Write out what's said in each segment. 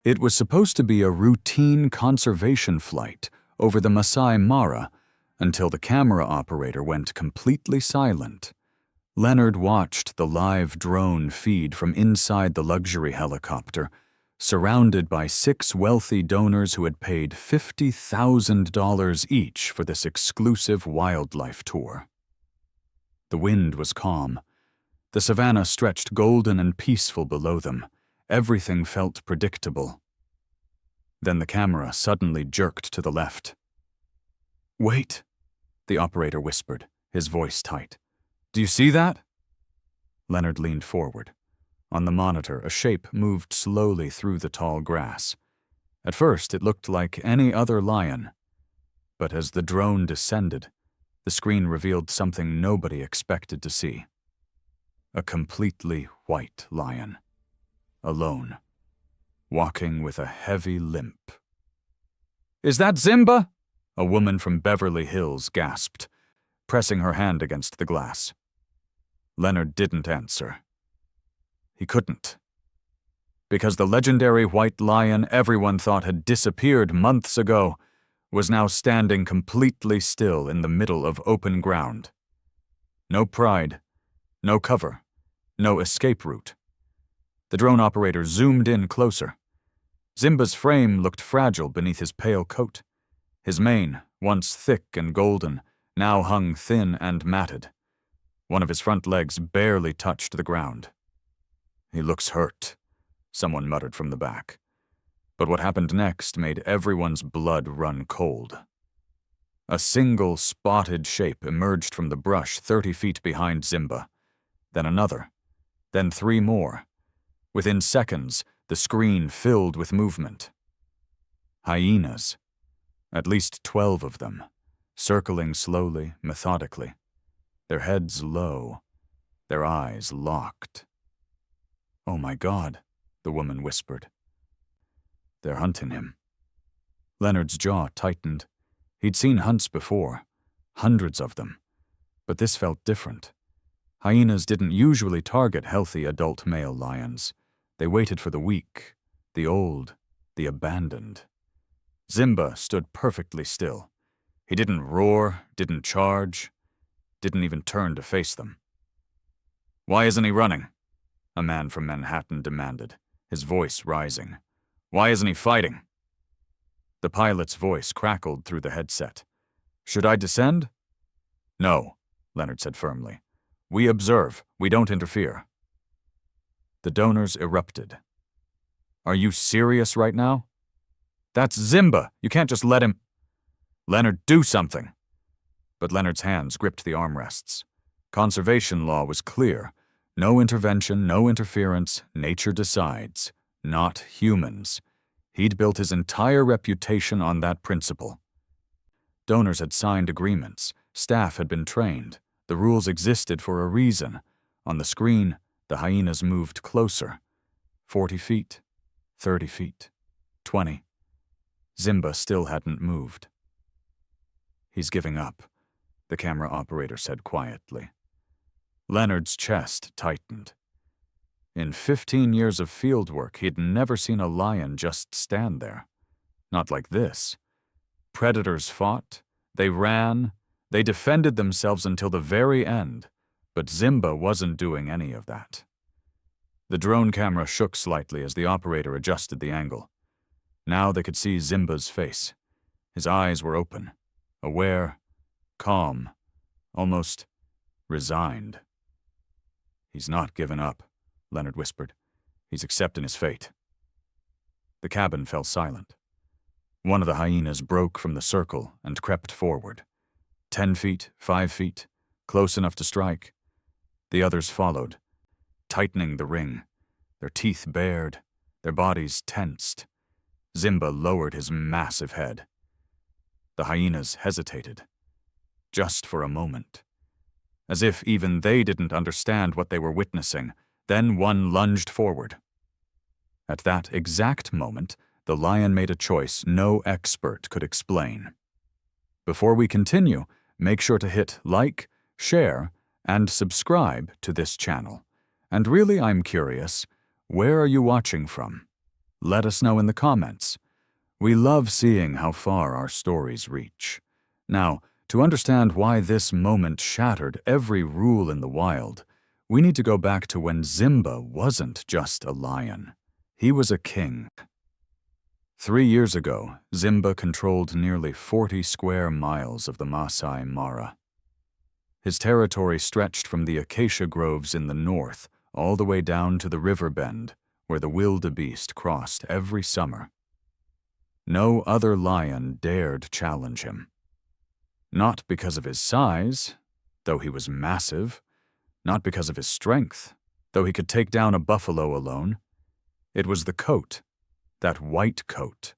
It was supposed to be a routine conservation flight over the Masai Mara until the camera operator went completely silent. Leonard watched the live drone feed from inside the luxury helicopter, surrounded by 6 wealthy donors who had paid $50,000 each for this exclusive wildlife tour. The wind was calm. The savanna stretched golden and peaceful below them. Everything felt predictable. Then the camera suddenly jerked to the left. "Wait," the operator whispered, his voice tight. "Do you see that?" Leonard leaned forward. On the monitor, a shape moved slowly through the tall grass. At first, it looked like any other lion. But as the drone descended, the screen revealed something nobody expected to see. A completely white lion. Alone. Walking with a heavy limp. "Is that Simba?" a woman from Beverly Hills gasped, pressing her hand against the glass. Leonard didn't answer. He couldn't. Because the legendary white lion everyone thought had disappeared months ago was now standing completely still in the middle of open ground. No pride, no cover, no escape route. The drone operator zoomed in closer. Simba's frame looked fragile beneath his pale coat. His mane, once thick and golden, now hung thin and matted. One of his front legs barely touched the ground. "He looks hurt," someone muttered from the back. But what happened next made everyone's blood run cold. A single spotted shape emerged from the brush 30 feet behind Simba. Then another. Then 3 more. Within seconds, the screen filled with movement. Hyenas. At least 12 of them, circling slowly, methodically. Their heads low, their eyes locked. "Oh my God," the woman whispered. "They're hunting him." Leonard's jaw tightened. He'd seen hunts before, hundreds of them, but this felt different. Hyenas didn't usually target healthy adult male lions. They waited for the weak, the old, the abandoned. Simba stood perfectly still. He didn't roar, didn't charge, didn't even turn to face them. "Why isn't he running?" a man from Manhattan demanded, his voice rising. "Why isn't he fighting?" The pilot's voice crackled through the headset. "Should I descend?" "No," Leonard said firmly. "We observe, we don't interfere." The donors erupted. "Are you serious right now?" "That's Simba! You can't just let him—" "Leonard, do something!" But Leonard's hands gripped the armrests. Conservation law was clear. No intervention, no interference. Nature decides. Not humans. He'd built his entire reputation on that principle. Donors had signed agreements. Staff had been trained. The rules existed for a reason. On the screen, the hyenas moved closer. 40 feet, 30 feet, 20. Simba still hadn't moved. "He's giving up," the camera operator said quietly. Leonard's chest tightened. In 15 years of fieldwork, he'd never seen a lion just stand there. Not like this. Predators fought, they ran, they defended themselves until the very end, but Simba wasn't doing any of that. The drone camera shook slightly as the operator adjusted the angle. Now they could see Simba's face. His eyes were open, aware, calm, almost resigned. "He's not given up," Leonard whispered. "He's accepting his fate." The cabin fell silent. One of the hyenas broke from the circle and crept forward. 10 feet, 5 feet, close enough to strike. The others followed, tightening the ring, their teeth bared, their bodies tensed. Simba lowered his massive head. The hyenas hesitated, just for a moment. As if even they didn't understand what they were witnessing, then one lunged forward. At that exact moment, the lion made a choice no expert could explain. Before we continue, make sure to hit like, share, and subscribe to this channel. And really, I'm curious, where are you watching from? Let us know in the comments. We love seeing how far our stories reach. Now, to understand why this moment shattered every rule in the wild, we need to go back to when Simba wasn't just a lion. He was a king. 3 years ago, Simba controlled nearly 40 square miles of the Masai Mara. His territory stretched from the acacia groves in the north all the way down to the river bend, where the wildebeest crossed every summer. No other lion dared challenge him. Not because of his size, though he was massive, not because of his strength, though he could take down a buffalo alone. It was the coat, that white coat.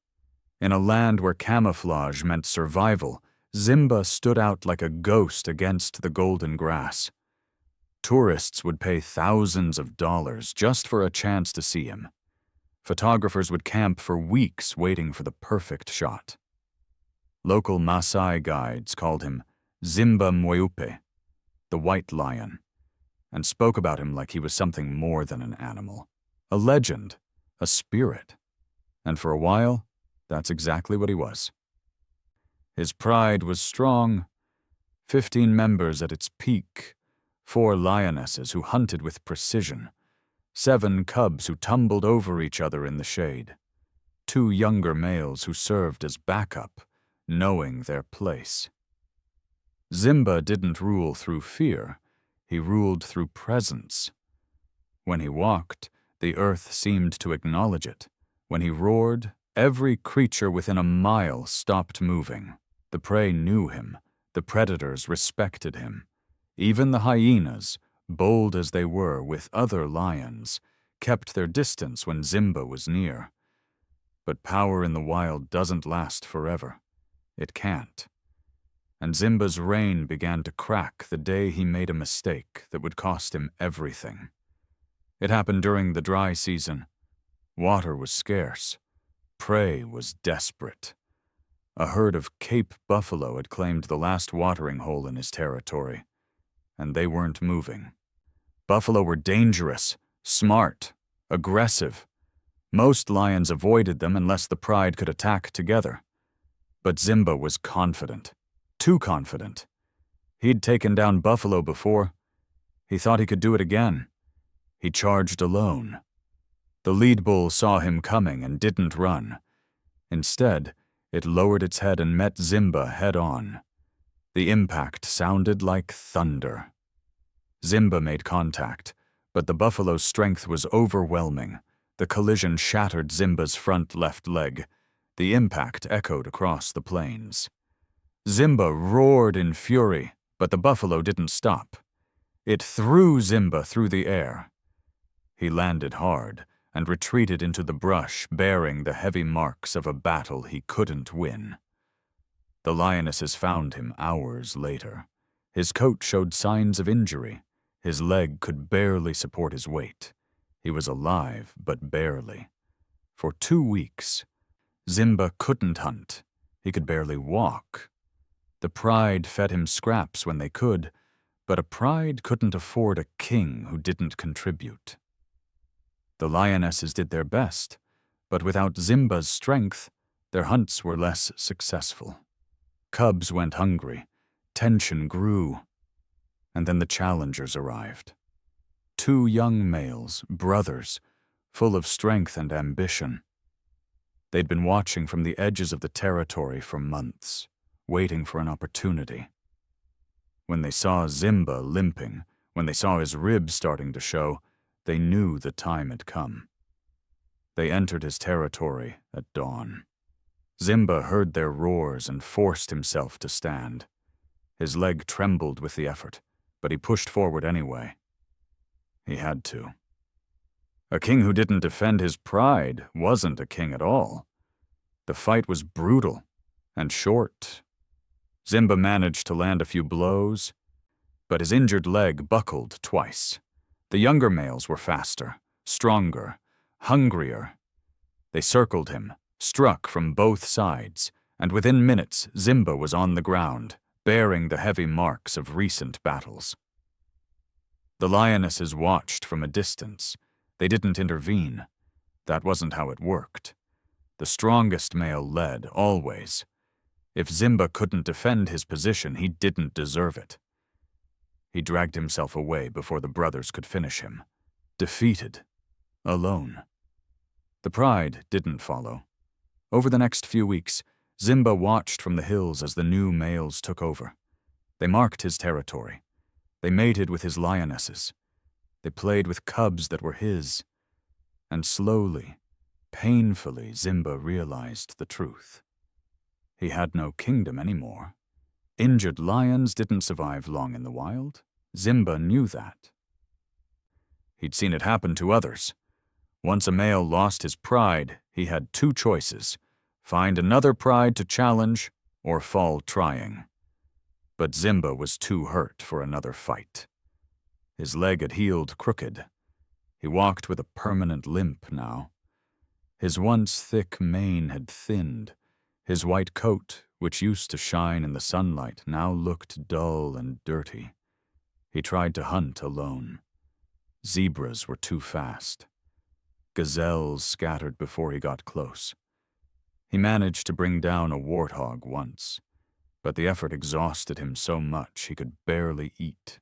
In a land where camouflage meant survival, Simba stood out like a ghost against the golden grass. Tourists would pay thousands of dollars just for a chance to see him. Photographers would camp for weeks waiting for the perfect shot. Local Maasai guides called him Simba Mweupe, the white lion, and spoke about him like he was something more than an animal, a legend, a spirit. And for a while, that's exactly what he was. His pride was strong. 15 members at its peak, 4 lionesses who hunted with precision, 7 cubs who tumbled over each other in the shade, 2 younger males who served as backup, knowing their place. Simba didn't rule through fear, he ruled through presence. When he walked, the earth seemed to acknowledge it. When he roared, every creature within a mile stopped moving. The prey knew him, the predators respected him. Even the hyenas, bold as they were with other lions, kept their distance when Simba was near. But power in the wild doesn't last forever. It can't. And Simba's reign began to crack the day he made a mistake that would cost him everything. It happened during the dry season. Water was scarce. Prey was desperate. A herd of Cape buffalo had claimed the last watering hole in his territory, and they weren't moving. Buffalo were dangerous, smart, aggressive. Most lions avoided them unless the pride could attack together. But Simba was confident, too confident. He'd taken down buffalo before. He thought he could do it again. He charged alone. The lead bull saw him coming and didn't run. Instead, it lowered its head and met Simba head-on. The impact sounded like thunder. Simba made contact, but the buffalo's strength was overwhelming. The collision shattered Simba's front left leg. The impact echoed across the plains. Simba roared in fury, but the buffalo didn't stop. It threw Simba through the air. He landed hard and retreated into the brush, bearing the heavy marks of a battle he couldn't win. The lionesses found him hours later. His coat showed signs of injury. His leg could barely support his weight. He was alive, but barely. For 2 weeks, Simba couldn't hunt. He could barely walk. The pride fed him scraps when they could, but a pride couldn't afford a king who didn't contribute. The lionesses did their best, but without Simba's strength, their hunts were less successful. Cubs went hungry, tension grew, and then the challengers arrived. 2 young males, brothers, full of strength and ambition. They'd been watching from the edges of the territory for months, waiting for an opportunity. When they saw Simba limping, when they saw his ribs starting to show, they knew the time had come. They entered his territory at dawn. Simba heard their roars and forced himself to stand. His leg trembled with the effort, but he pushed forward anyway. He had to. A king who didn't defend his pride wasn't a king at all. The fight was brutal and short. Simba managed to land a few blows, but his injured leg buckled twice. The younger males were faster, stronger, hungrier. They circled him, struck from both sides, and within minutes Simba was on the ground, bearing the heavy marks of recent battles. The lionesses watched from a distance. They didn't intervene. That wasn't how it worked. The strongest male led, always. If Zimba couldn't defend his position, he didn't deserve it. He dragged himself away before the brothers could finish him. Defeated. Alone. The pride didn't follow. Over the next few weeks, Zimba watched from the hills as the new males took over. They marked his territory. They mated with his lionesses. They played with cubs that were his. And slowly, painfully, Zimba realized the truth. He had no kingdom anymore. Injured lions didn't survive long in the wild. Zimba knew that. He'd seen it happen to others. Once a male lost his pride, he had two choices: find another pride to challenge or fall trying. But Zimba was too hurt for another fight. His leg had healed crooked. He walked with a permanent limp now. His once thick mane had thinned. His white coat, which used to shine in the sunlight, now looked dull and dirty. He tried to hunt alone. Zebras were too fast. Gazelles scattered before he got close. He managed to bring down a warthog once, but the effort exhausted him so much he could barely eat.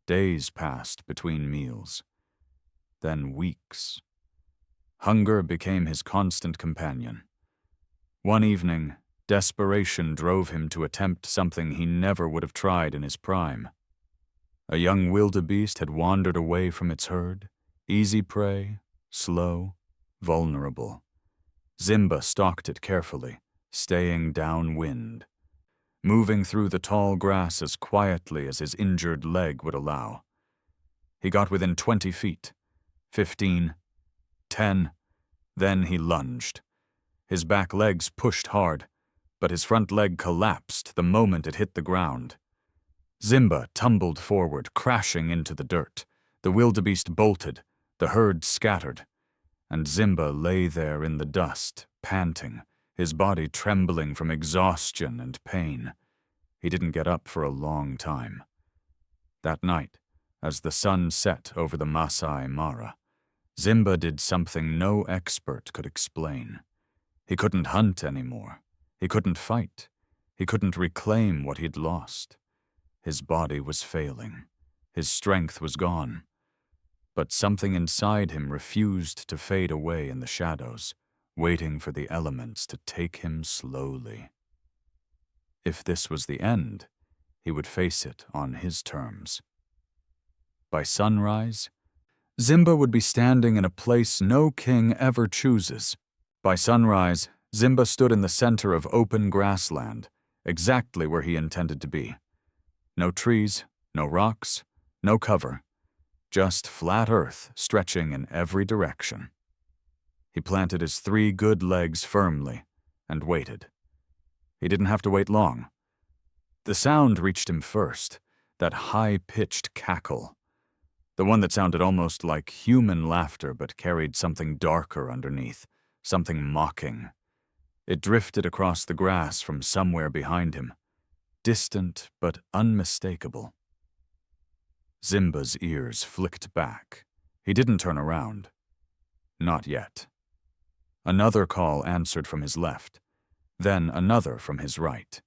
Days passed between meals, then weeks. Hunger became his constant companion. One evening, desperation drove him to attempt something he never would have tried in his prime. A young wildebeest had wandered away from its herd, easy prey, slow, vulnerable. Zimba stalked it carefully, staying downwind, moving through the tall grass as quietly as his injured leg would allow. He got within 20 feet, 15, 10, then he lunged. His back legs pushed hard, but his front leg collapsed the moment it hit the ground. Zimba tumbled forward, crashing into the dirt. The wildebeest bolted, the herd scattered, and Zimba lay there in the dust, panting, his body trembling from exhaustion and pain. He didn't get up for a long time. That night, as the sun set over the Masai Mara, Zimba did something no expert could explain. He couldn't hunt anymore. He couldn't fight. He couldn't reclaim what he'd lost. His body was failing. His strength was gone. But something inside him refused to fade away in the shadows, waiting for the elements to take him slowly. If this was the end, he would face it on his terms. By sunrise, Zimba would be standing in a place no king ever chooses. By sunrise, Zimba stood in the center of open grassland, exactly where he intended to be. No trees, no rocks, no cover, just flat earth stretching in every direction. He planted his 3 good legs firmly and waited. He didn't have to wait long. The sound reached him first, that high-pitched cackle, the one that sounded almost like human laughter but carried something darker underneath, something mocking. It drifted across the grass from somewhere behind him, distant but unmistakable. Zimba's ears flicked back. He didn't turn around. Not yet. Another call answered from his left, then another from his right.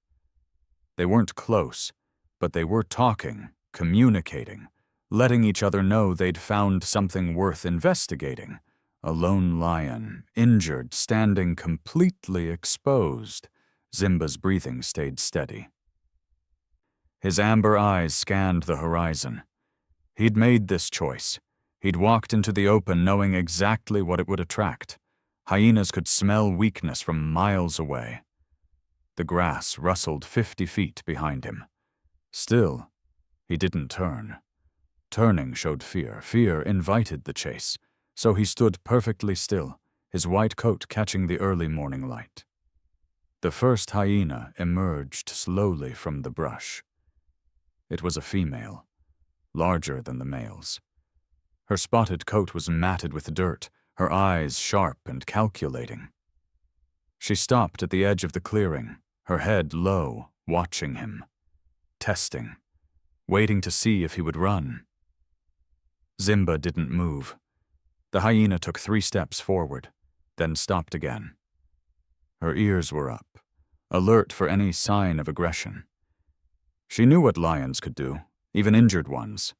They weren't close, but they were talking, communicating, letting each other know they'd found something worth investigating. A lone lion, injured, standing completely exposed. Zimba's breathing stayed steady. His amber eyes scanned the horizon. He'd made this choice. He'd walked into the open knowing exactly what it would attract. Hyenas could smell weakness from miles away. The grass rustled 50 feet behind him. Still, he didn't turn. Turning showed fear. Fear invited the chase. So he stood perfectly still, his white coat catching the early morning light. The first hyena emerged slowly from the brush. It was a female, larger than the males. Her spotted coat was matted with dirt, her eyes sharp and calculating. She stopped at the edge of the clearing, her head low, watching him, testing, waiting to see if he would run. Zimba didn't move. The hyena took 3 steps forward, then stopped again. Her ears were up, alert for any sign of aggression. She knew what lions could do, even injured ones.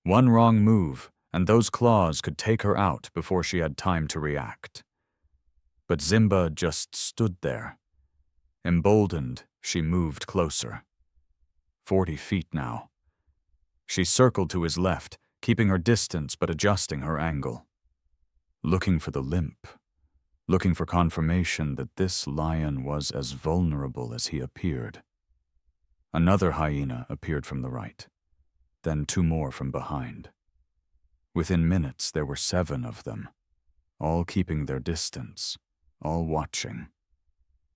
One wrong move, and those claws could take her out before she had time to react. But Simba just stood there. Emboldened, she moved closer. 40 feet now. She circled to his left, keeping her distance but adjusting her angle. Looking for the limp. Looking for confirmation that this lion was as vulnerable as he appeared. Another hyena appeared from the right, then 2 more from behind. Within minutes, there were 7 of them, all keeping their distance, all watching.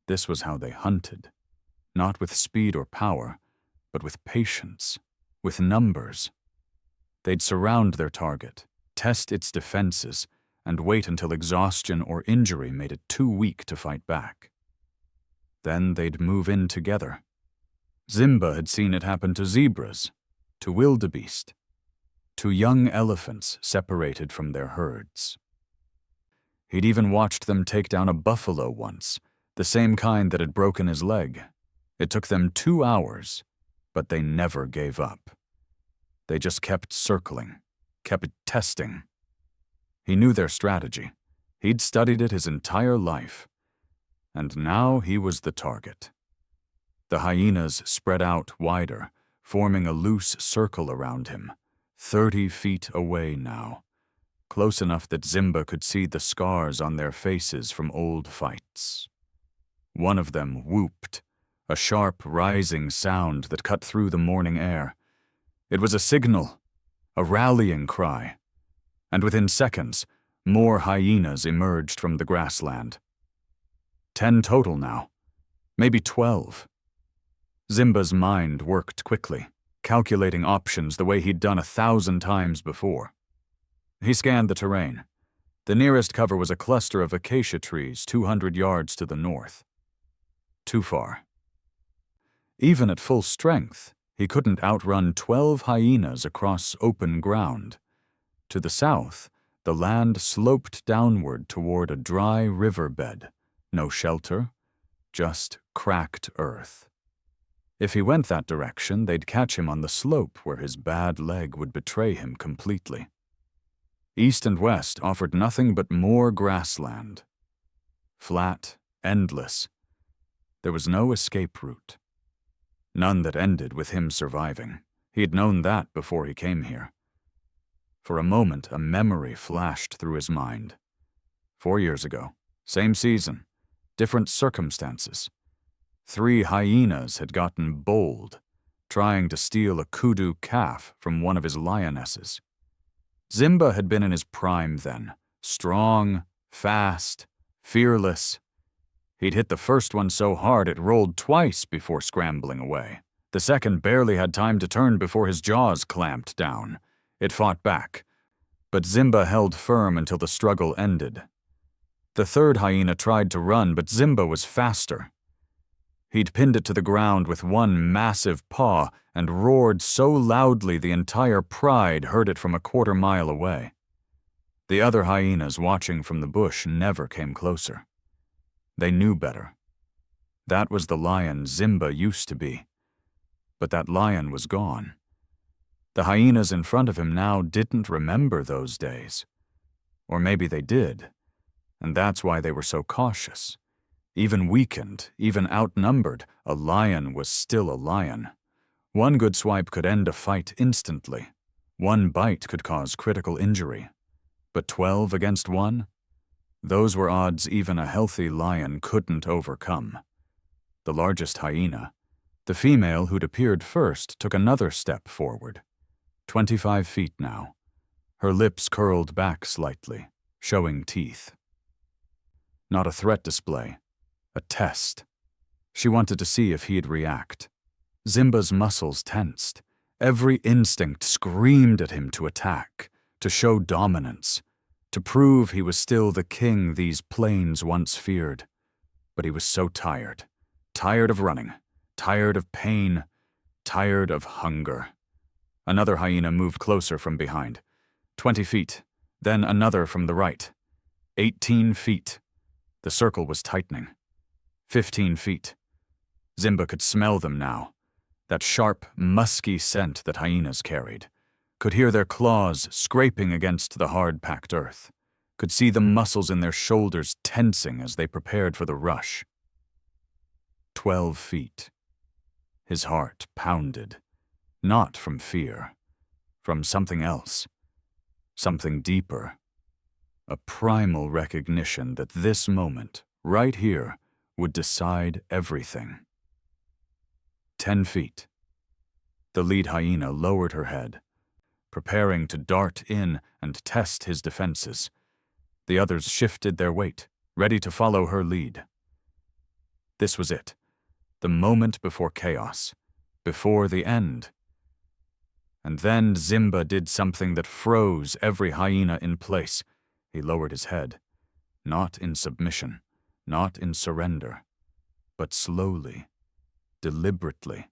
This was how they hunted, not with speed or power, but with patience, with numbers. They'd surround their target, test its defenses, and wait until exhaustion or injury made it too weak to fight back. Then they'd move in together. Simba had seen it happen to zebras, to wildebeest, to young elephants separated from their herds. He'd even watched them take down a buffalo once, the same kind that had broken his leg. It took them 2 hours, but they never gave up. They just kept circling, kept testing. He knew their strategy. He'd studied it his entire life. And now he was the target. The hyenas spread out wider, forming a loose circle around him, 30 feet away now, close enough that Simba could see the scars on their faces from old fights. One of them whooped, a sharp, rising sound that cut through the morning air. It was a signal, a rallying cry. And within seconds, more hyenas emerged from the grassland. 10 total now, maybe 12. Simba's mind worked quickly, calculating options the way he'd done 1,000 times before. He scanned the terrain. The nearest cover was a cluster of acacia trees 200 yards to the north. Too far. Even at full strength, he couldn't outrun 12 hyenas across open ground. To the south, the land sloped downward toward a dry riverbed. No shelter, just cracked earth. If he went that direction, they'd catch him on the slope where his bad leg would betray him completely. East and west offered nothing but more grassland. Flat, endless. There was no escape route. None that ended with him surviving. He'd known that before he came here. For a moment, a memory flashed through his mind. 4 years ago, same season, different circumstances. 3 hyenas had gotten bold, trying to steal a kudu calf from one of his lionesses. Simba had been in his prime then, strong, fast, fearless. He'd hit the first one so hard it rolled twice before scrambling away. The second barely had time to turn before his jaws clamped down. It fought back, but Simba held firm until the struggle ended. The third hyena tried to run, but Simba was faster. He'd pinned it to the ground with one massive paw and roared so loudly the entire pride heard it from a quarter mile away. The other hyenas watching from the bush never came closer. They knew better. That was the lion Simba used to be. But that lion was gone. The hyenas in front of him now didn't remember those days. Or maybe they did, and that's why they were so cautious. Even weakened, even outnumbered, a lion was still a lion. One good swipe could end a fight instantly. One bite could cause critical injury. But 12 against 1? Those were odds even a healthy lion couldn't overcome. The largest hyena, the female who'd appeared first, took another step forward. 25 feet now. Her lips curled back slightly, showing teeth. Not a threat display, a test. She wanted to see if he'd react. Simba's muscles tensed. Every instinct screamed at him to attack, to show dominance, to prove he was still the king these plains once feared. But he was so tired. Tired of running, tired of pain, tired of hunger. Another hyena moved closer from behind. 20 feet, Then another from the right. 18 feet. The circle was tightening. 15 feet. Zimba could smell them now. That sharp, musky scent that hyenas carried. Could hear their claws scraping against the hard-packed earth. Could see the muscles in their shoulders tensing as they prepared for the rush. 12 feet. His heart pounded. Not from fear. From something else. Something deeper. A primal recognition that this moment, right here, would decide everything. 10 feet. The lead hyena lowered her head, preparing to dart in and test his defenses. The others shifted their weight, ready to follow her lead. This was it. The moment before chaos. Before the end. And then Zimba did something that froze every hyena in place. He lowered his head. Not in submission, not in surrender, but slowly, deliberately,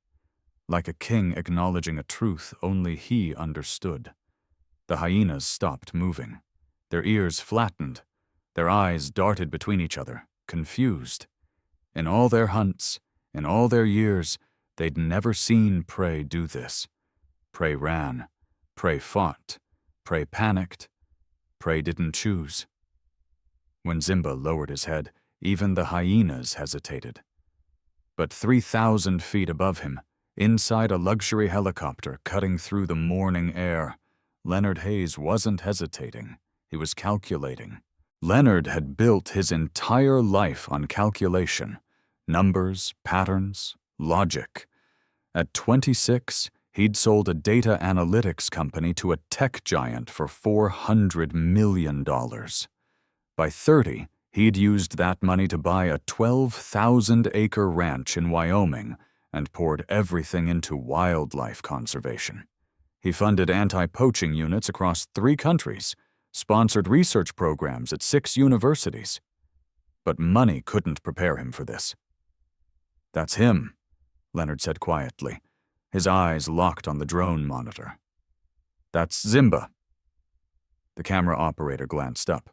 like a king acknowledging a truth only he understood. The hyenas stopped moving. Their ears flattened. Their eyes darted between each other, confused. In all their hunts, in all their years, they'd never seen prey do this. Prey ran. Prey fought. Prey panicked. Prey didn't choose. When Zimba lowered his head, even the hyenas hesitated. But 3,000 feet above him, inside a luxury helicopter cutting through the morning air, Leonard Hayes wasn't hesitating. He was calculating. Leonard had built his entire life on calculation. Numbers, patterns, logic. At 26, he'd sold a data analytics company to a tech giant for $400 million. By 30, he'd used that money to buy a 12,000-acre ranch in Wyoming and poured everything into wildlife conservation. He funded anti-poaching units across 3 countries, sponsored research programs at 6 universities. But money couldn't prepare him for this. "That's him," Leonard said quietly, his eyes locked on the drone monitor. "That's Zimba." The camera operator glanced up.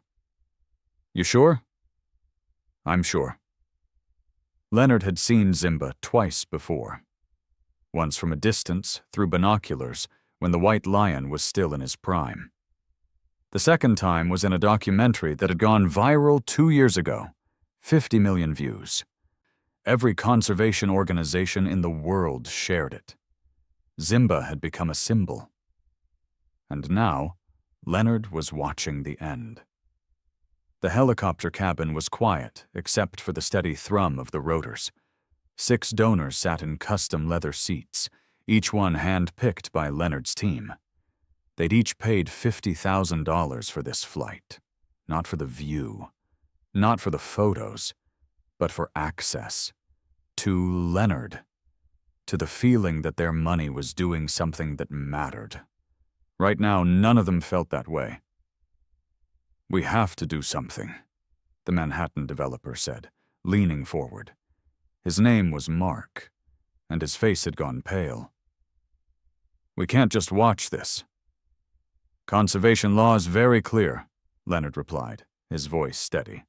"You sure?" "I'm sure." Leonard had seen Zimba twice before. Once from a distance, through binoculars, when the white lion was still in his prime. The second time was in a documentary that had gone viral 2 years ago. 50 million views. Every conservation organization in the world shared it. Zimba had become a symbol. And now, Leonard was watching the end. The helicopter cabin was quiet, except for the steady thrum of the rotors. 6 donors sat in custom leather seats, each one hand-picked by Leonard's team. They'd each paid $50,000 for this flight. Not for the view, not for the photos, but for access. To Leonard. To the feeling that their money was doing something that mattered. Right now, none of them felt that way. "We have to do something," the Manhattan developer said, leaning forward. His name was Mark, and his face had gone pale. "We can't just watch this." "Conservation law is very clear," Leonard replied, his voice steady.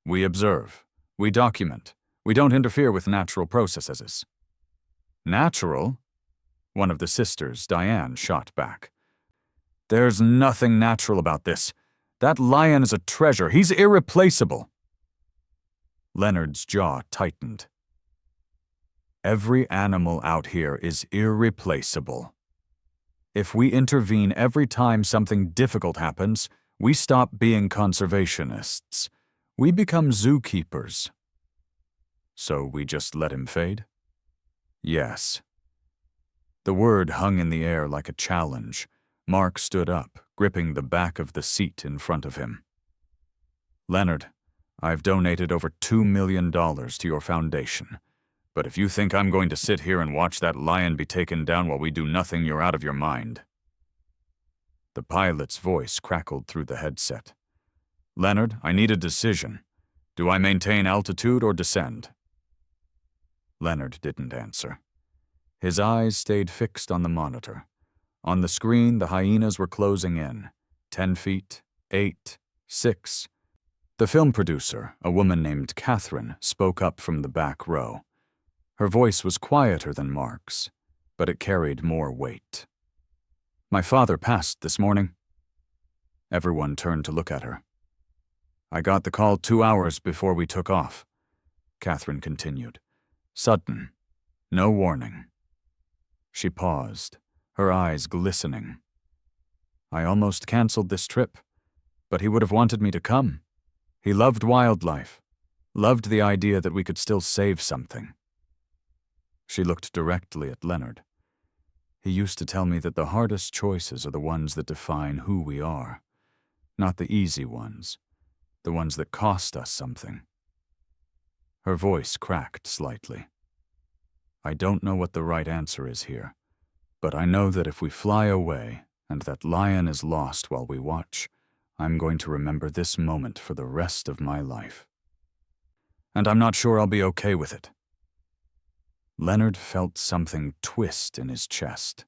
"We observe. We document. We don't interfere with natural processes." "Natural?" One of the sisters, Diane, shot back. "There's nothing natural about this. That lion is a treasure. He's irreplaceable." Leonard's jaw tightened. "Every animal out here is irreplaceable. If we intervene every time something difficult happens, we stop being conservationists. We become zookeepers." "So we just let him fade?" "Yes." The word hung in the air like a challenge. Mark stood up, gripping the back of the seat in front of him. "Leonard, I've donated over $2 million to your foundation. But if you think I'm going to sit here and watch that lion be taken down while we do nothing, you're out of your mind." The pilot's voice crackled through the headset. "Leonard, I need a decision. Do I maintain altitude or descend?" Leonard didn't answer. His eyes stayed fixed on the monitor. On the screen, the hyenas were closing in. 10 feet, 8, 6. The film producer, a woman named Catherine, spoke up from the back row. Her voice was quieter than Mark's, but it carried more weight. "My father passed this morning." Everyone turned to look at her. "I got the call 2 hours before we took off," Catherine continued. "Sudden. No warning." She paused, her eyes glistening. "I almost canceled this trip, but he would have wanted me to come. He loved wildlife, loved the idea that we could still save something." She looked directly at Leonard. "He used to tell me that the hardest choices are the ones that define who we are, not the easy ones, the ones that cost us something." Her voice cracked slightly. "I don't know what the right answer is here, but I know that if we fly away and that lion is lost while we watch, I'm going to remember this moment for the rest of my life. And I'm not sure I'll be okay with it." Leonard felt something twist in his chest.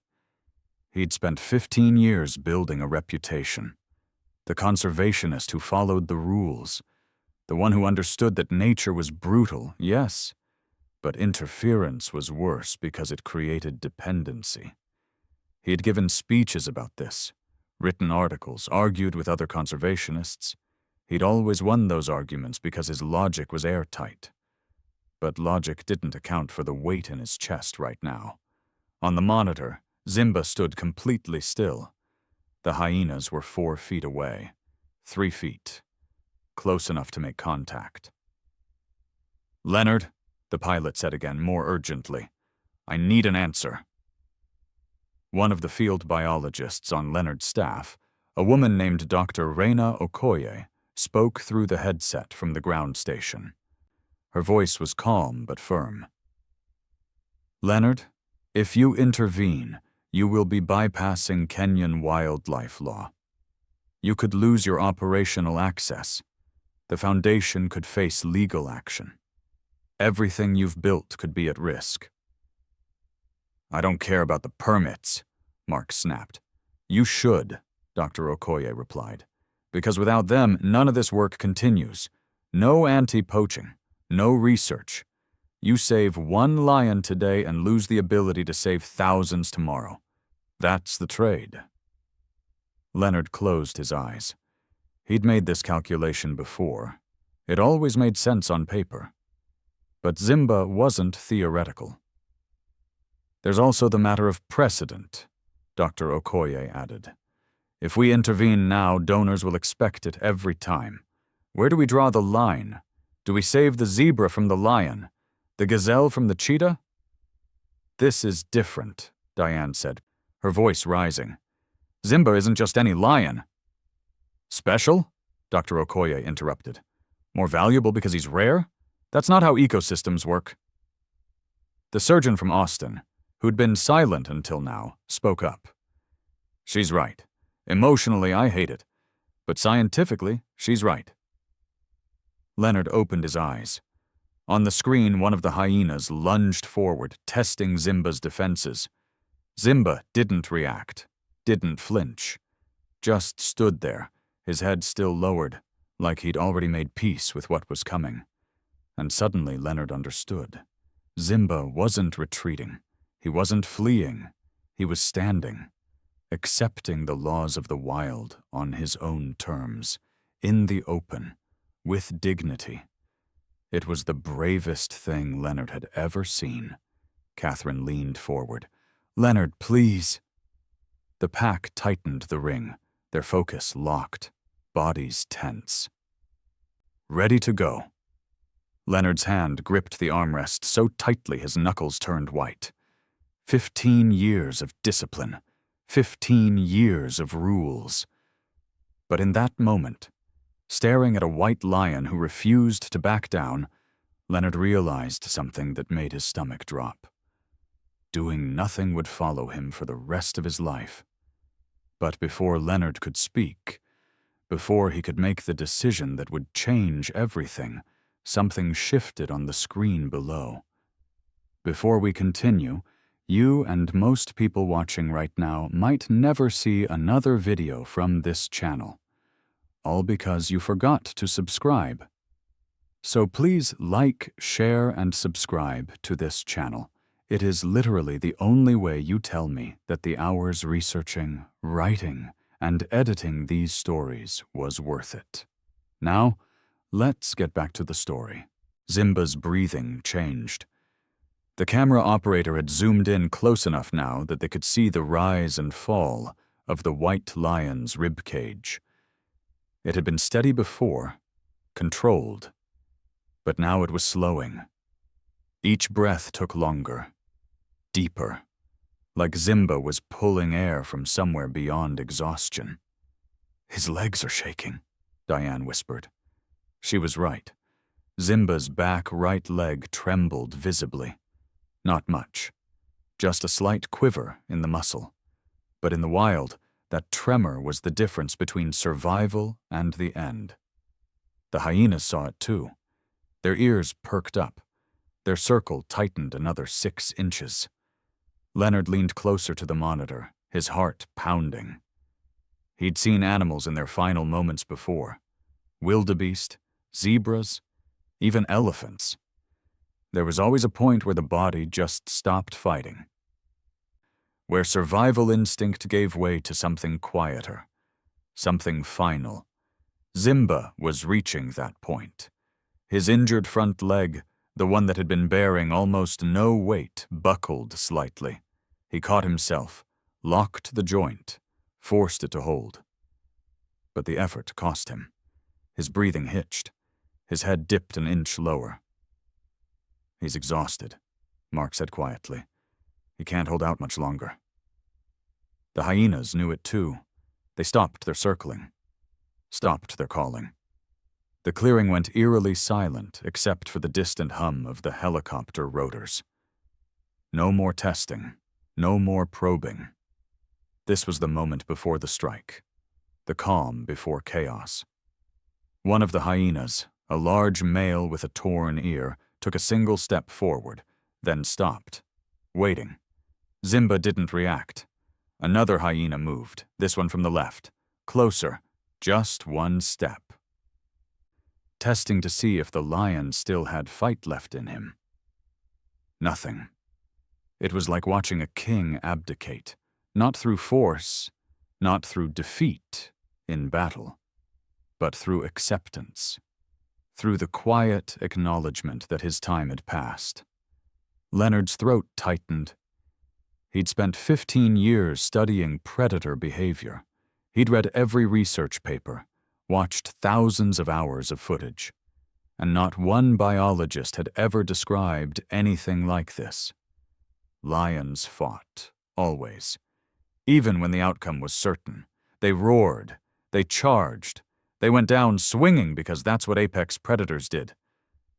He'd spent 15 years building a reputation. The conservationist who followed the rules. The one who understood that nature was brutal, yes, but interference was worse because it created dependency. He had given speeches about this, written articles, argued with other conservationists. He'd always won those arguments because his logic was airtight. But logic didn't account for the weight in his chest right now. On the monitor, Zimba stood completely still. The hyenas were 4 feet away, 3 feet, close enough to make contact. "Leonard," the pilot said again, more urgently, "I need an answer." One of the field biologists on Leonard's staff, a woman named Dr. Reina Okoye, spoke through the headset from the ground station. Her voice was calm but firm. "Leonard, if you intervene, you will be bypassing Kenyan wildlife law. You could lose your operational access. The Foundation could face legal action. Everything you've built could be at risk." "I don't care about the permits," Mark snapped. "You should," Dr. Okoye replied, "because without them, none of this work continues. No anti-poaching, no research. You save 1 lion today and lose the ability to save thousands tomorrow. That's the trade." Leonard closed his eyes. He'd made this calculation before. It always made sense on paper. But Zimba wasn't theoretical. "There's also the matter of precedent," Dr. Okoye added. "If we intervene now, donors will expect it every time. Where do we draw the line? Do we save the zebra from the lion? The gazelle from the cheetah?" "This is different," Diane said, her voice rising. "Zimba isn't just any lion." "Special?" Dr. Okoye interrupted. "More valuable because he's rare? That's not how ecosystems work." The surgeon from Austin, who'd been silent until now, spoke up. "She's right. Emotionally, I hate it. But scientifically, she's right." Leonard opened his eyes. On the screen, one of the hyenas lunged forward, testing Zimba's defenses. Zimba didn't react, didn't flinch. Just stood there, his head still lowered, like he'd already made peace with what was coming. And suddenly Leonard understood. Zimba wasn't retreating. He wasn't fleeing. He was standing, accepting the laws of the wild on his own terms, in the open, with dignity. It was the bravest thing Leonard had ever seen. Catherine leaned forward. "Leonard, please." The pack tightened the ring, their focus locked, bodies tense. "Ready to go." Leonard's hand gripped the armrest so tightly his knuckles turned white. 15 years of discipline, 15 years of rules. But in that moment, staring at a white lion who refused to back down, Leonard realized something that made his stomach drop. Doing nothing would follow him for the rest of his life. But before Leonard could speak, before he could make the decision that would change everything, something shifted on the screen below. Before we continue, you and most people watching right now might never see another video from this channel. all because you forgot to subscribe. So please like, share, and subscribe to this channel. It is literally the only way you tell me that the hours researching, writing, and editing these stories was worth it. Now, let's get back to the story. Zimba's breathing changed. The camera operator had zoomed in close enough now that they could see the rise and fall of the white lion's ribcage. It had been steady before, controlled, but now it was slowing. Each breath took longer, deeper, like Zimba was pulling air from somewhere beyond exhaustion. "His legs are shaking," Diane whispered. She was right. Zimba's back right leg trembled visibly. Not much, just a slight quiver in the muscle. But in the wild, that tremor was the difference between survival and the end. The hyenas saw it too. Their ears perked up. Their circle tightened another 6 inches. Leonard leaned closer to the monitor, his heart pounding. He'd seen animals in their final moments before. Wildebeest, zebras, even elephants. There was always a point where the body just stopped fighting, where survival instinct gave way to something quieter, something final. Zimba was reaching that point. His injured front leg, the one that had been bearing almost no weight, buckled slightly. He caught himself, locked the joint, forced it to hold. But the effort cost him. His breathing hitched. His head dipped an inch lower. "He's exhausted," Mark said quietly. "He can't hold out much longer." The hyenas knew it too. They stopped their circling, stopped their calling. The clearing went eerily silent except for the distant hum of the helicopter rotors. No more testing, no more probing. This was the moment before the strike, the calm before chaos. One of the hyenas, a large male with a torn ear, took a single step forward, then stopped, waiting. Zimba didn't react. Another hyena moved, this one from the left, closer, just one step. Testing to see if the lion still had fight left in him. Nothing. It was like watching a king abdicate, not through force, not through defeat in battle, but through acceptance, through the quiet acknowledgement that his time had passed. Leonard's throat tightened. He'd spent 15 years studying predator behavior. He'd read every research paper, watched thousands of hours of footage, and not one biologist had ever described anything like this. Lions fought, always. Even when the outcome was certain. They roared, they charged, they went down swinging because that's what apex predators did.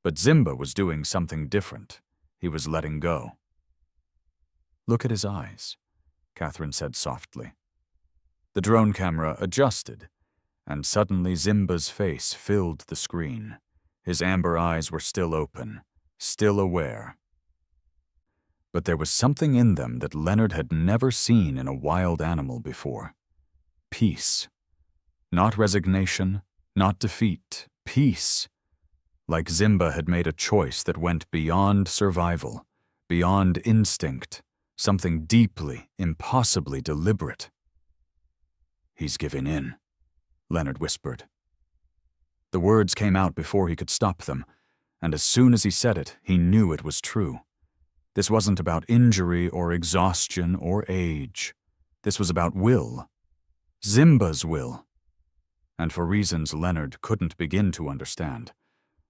But Zimba was doing something different. He was letting go. "Look at his eyes," Catherine said softly. The drone camera adjusted, and suddenly Zimba's face filled the screen. His amber eyes were still open, still aware. But there was something in them that Leonard had never seen in a wild animal before. Peace. Not resignation, not defeat. Peace. Like Zimba had made a choice that went beyond survival, beyond instinct, something deeply, impossibly deliberate. "He's giving in," Leonard whispered. The words came out before he could stop them, and as soon as he said it, he knew it was true. This wasn't about injury or exhaustion or age. This was about will. Zimba's will. And for reasons Leonard couldn't begin to understand,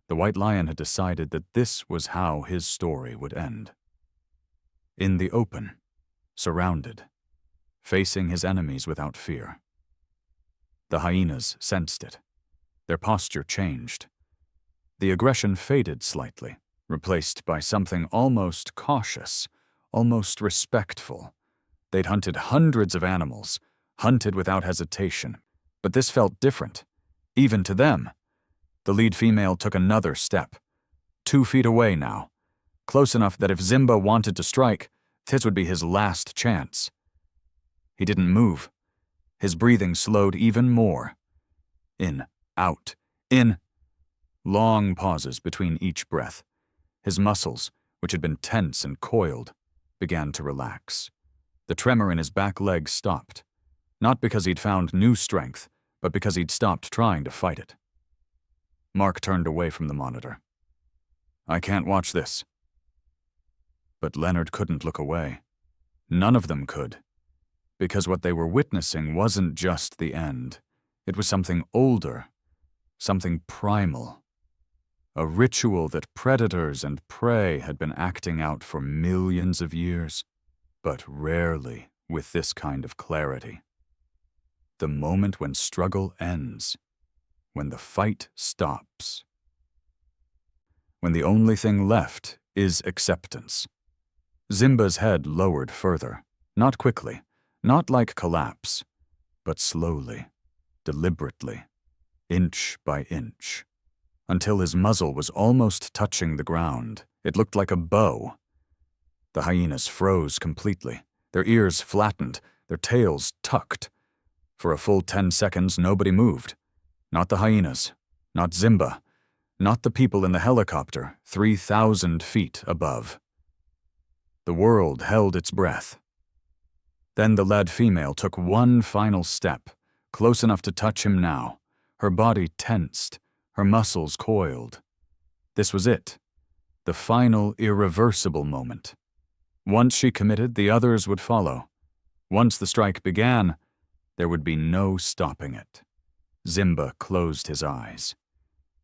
the white lion had decided that this was how his story would end. In the open, surrounded, facing his enemies without fear. The hyenas sensed it. Their posture changed. The aggression faded slightly, replaced by something almost cautious, almost respectful. They'd hunted hundreds of animals, hunted without hesitation, but this felt different, even to them. The lead female took another step, 2 feet away now, close enough that if Zimba wanted to strike, this would be his last chance. He didn't move. His breathing slowed even more. In, out, in. Long pauses between each breath. His muscles, which had been tense and coiled, began to relax. The tremor in his back leg stopped, not because he'd found new strength, but because he'd stopped trying to fight it. Mark turned away from the monitor. "I can't watch this." But Leonard couldn't look away. None of them could. Because what they were witnessing wasn't just the end. It was something older, something primal. A ritual that predators and prey had been acting out for millions of years, but rarely with this kind of clarity. The moment when struggle ends, when the fight stops. When the only thing left is acceptance. Zimba's head lowered further, not quickly, not like collapse, but slowly, deliberately, inch by inch, until his muzzle was almost touching the ground. It looked like a bow. The hyenas froze completely, their ears flattened, their tails tucked. For a full 10 seconds, nobody moved. Not the hyenas, not Zimba, not the people in the helicopter 3,000 feet above. The world held its breath. Then the lad female took one final step, close enough to touch him now, her body tensed, her muscles coiled. This was it, the final irreversible moment. Once she committed, the others would follow. Once the strike began, there would be no stopping it. Zimba closed his eyes.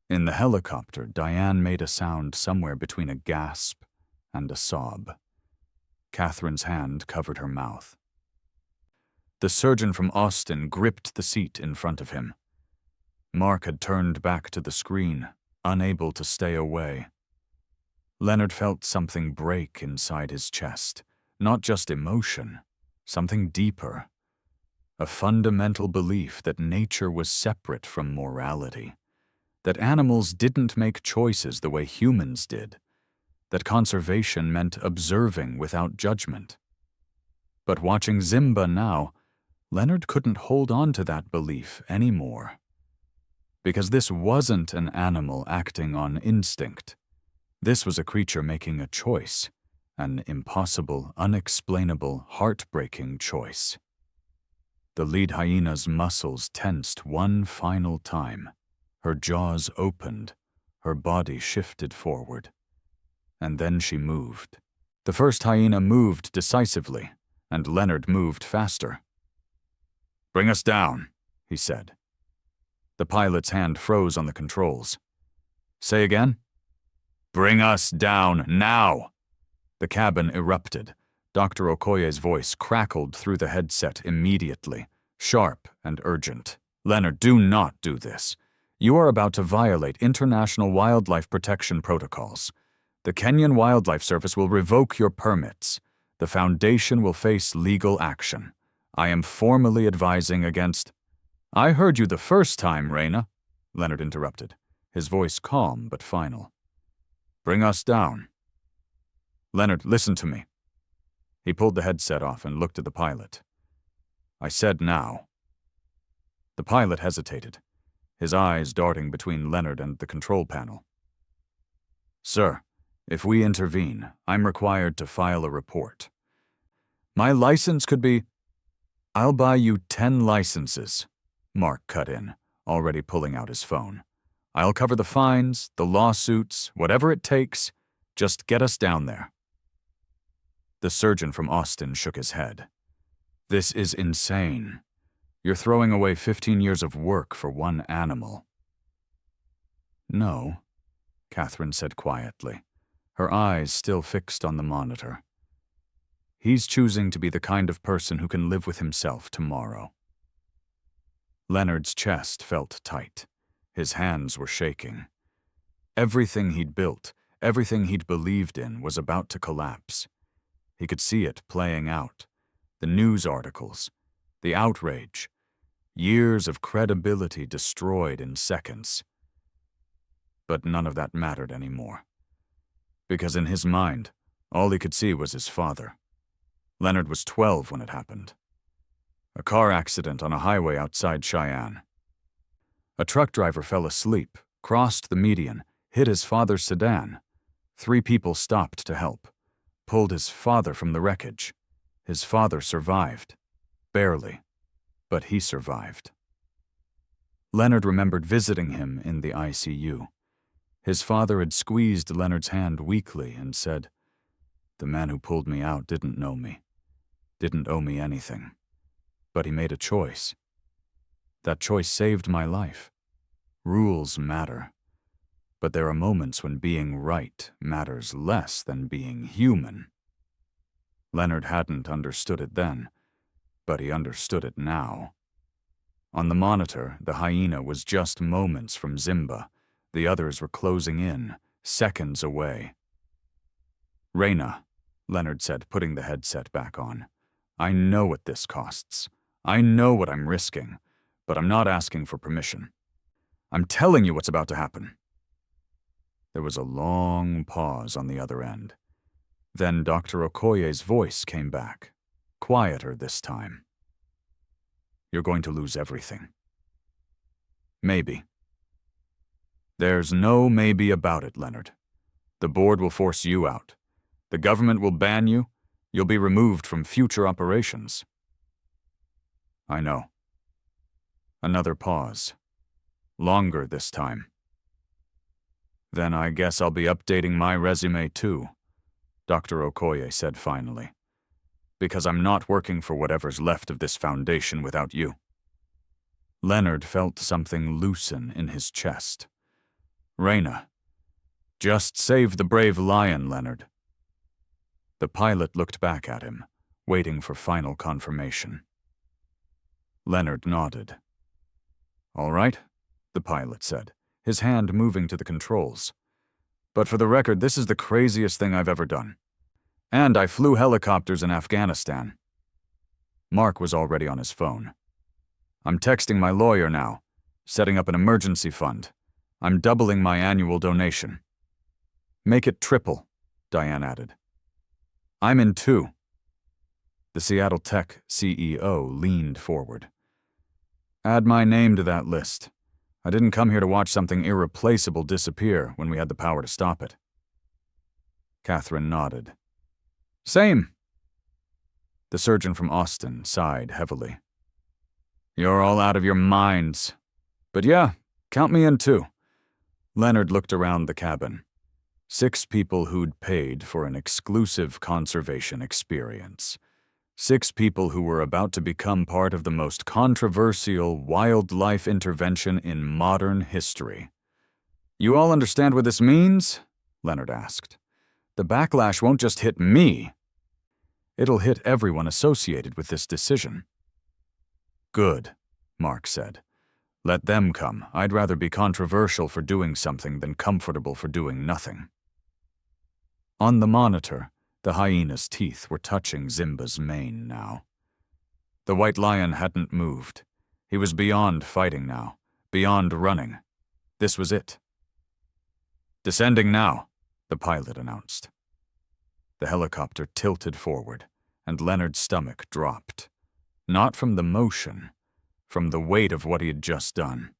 In the helicopter, Diane made a sound somewhere between a gasp and a sob. Catherine's hand covered her mouth. The surgeon from Austin gripped the seat in front of him. Mark had turned back to the screen, unable to stay away. Leonard felt something break inside his chest, not just emotion, something deeper. A fundamental belief that nature was separate from morality, that animals didn't make choices the way humans did, that conservation meant observing without judgment. But watching Zimba now, Leonard couldn't hold on to that belief anymore. Because this wasn't an animal acting on instinct. This was a creature making a choice, an impossible, unexplainable, heartbreaking choice. The lead hyena's muscles tensed one final time. Her jaws opened, her body shifted forward. And then she moved. The first hyena moved decisively, and Leonard moved faster. "Bring us down," he said. The pilot's hand froze on the controls. "Say again?" "Bring us down, now!" The cabin erupted. Dr. Okoye's voice crackled through the headset immediately, sharp and urgent. "Leonard, do not do this. You are about to violate international wildlife protection protocols. The Kenyan Wildlife Service will revoke your permits. The Foundation will face legal action. I am formally advising against—" "I heard you the first time, Reyna," Leonard interrupted, his voice calm but final. "Bring us down." "Leonard, listen to me." He pulled the headset off and looked at the pilot. "I said now." The pilot hesitated, his eyes darting between Leonard and the control panel. "Sir, if we intervene, I'm required to file a report. My license could be—" "I'll buy you 10 licenses," Mark cut in, already pulling out his phone. "I'll cover the fines, the lawsuits, whatever it takes. Just get us down there." The surgeon from Austin shook his head. "This is insane. You're throwing away 15 years of work for one animal." "No," Catherine said quietly, her eyes still fixed on the monitor. "He's choosing to be the kind of person who can live with himself tomorrow." Leonard's chest felt tight. His hands were shaking. Everything he'd built, everything he'd believed in was about to collapse. He could see it playing out. The news articles, the outrage, years of credibility destroyed in seconds. But none of that mattered anymore. Because in his mind, all he could see was his father. Leonard was 12 when it happened. A car accident on a highway outside Cheyenne. A truck driver fell asleep, crossed the median, hit his father's sedan. 3 people stopped to help, pulled his father from the wreckage. His father survived. Barely, but he survived. Leonard remembered visiting him in the ICU. His father had squeezed Leonard's hand weakly and said, "The man who pulled me out didn't know me, didn't owe me anything. But he made a choice. That choice saved my life. Rules matter. But there are moments when being right matters less than being human." Leonard hadn't understood it then, but he understood it now. On the monitor, the hyena was just moments from Zimba. The others were closing in, seconds away. "Reyna," Leonard said, putting the headset back on. "I know what this costs. I know what I'm risking, but I'm not asking for permission. I'm telling you what's about to happen." There was a long pause on the other end. Then Dr. Okoye's voice came back, quieter this time. "You're going to lose everything." "Maybe." "There's no maybe about it, Leonard. The board will force you out. The government will ban you. You'll be removed from future operations." "I know." Another pause. Longer this time. "Then I guess I'll be updating my resume too," Dr. Okoye said finally. "Because I'm not working for whatever's left of this foundation without you." Leonard felt something loosen in his chest. "Reyna, just save the brave lion, Leonard." The pilot looked back at him, waiting for final confirmation. Leonard nodded. "All right," the pilot said, his hand moving to the controls. "But for the record, this is the craziest thing I've ever done. And I flew helicopters in Afghanistan." Mark was already on his phone. "I'm texting my lawyer now, setting up an emergency fund. I'm doubling my annual donation." "Make it triple," Diane added. "I'm in too." The Seattle Tech CEO leaned forward. "Add my name to that list. I didn't come here to watch something irreplaceable disappear when we had the power to stop it." Catherine nodded. "Same." The surgeon from Austin sighed heavily. "You're all out of your minds. But yeah, count me in too." Leonard looked around the cabin. 6 people who'd paid for an exclusive conservation experience. 6 people who were about to become part of the most controversial wildlife intervention in modern history. "You all understand what this means?" Leonard asked. "The backlash won't just hit me. It'll hit everyone associated with this decision." "Good," Mark said. "Let them come. I'd rather be controversial for doing something than comfortable for doing nothing." On the monitor, the hyena's teeth were touching Zimba's mane now. The white lion hadn't moved. He was beyond fighting now, beyond running. This was it. "Descending now," the pilot announced. The helicopter tilted forward, and Leonard's stomach dropped. Not from the motion, from the weight of what he had just done.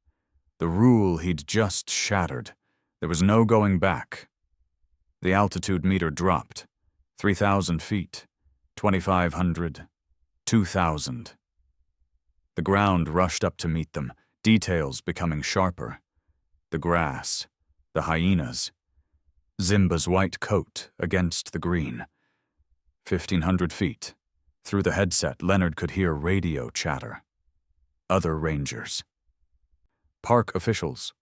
The rule he'd just shattered. There was no going back. The altitude meter dropped. 3,000 feet, 2,500, 2,000. The ground rushed up to meet them, details becoming sharper. The grass, the hyenas, Zimba's white coat against the green. 1,500 feet. Through the headset, Leonard could hear radio chatter. Other rangers. Park officials.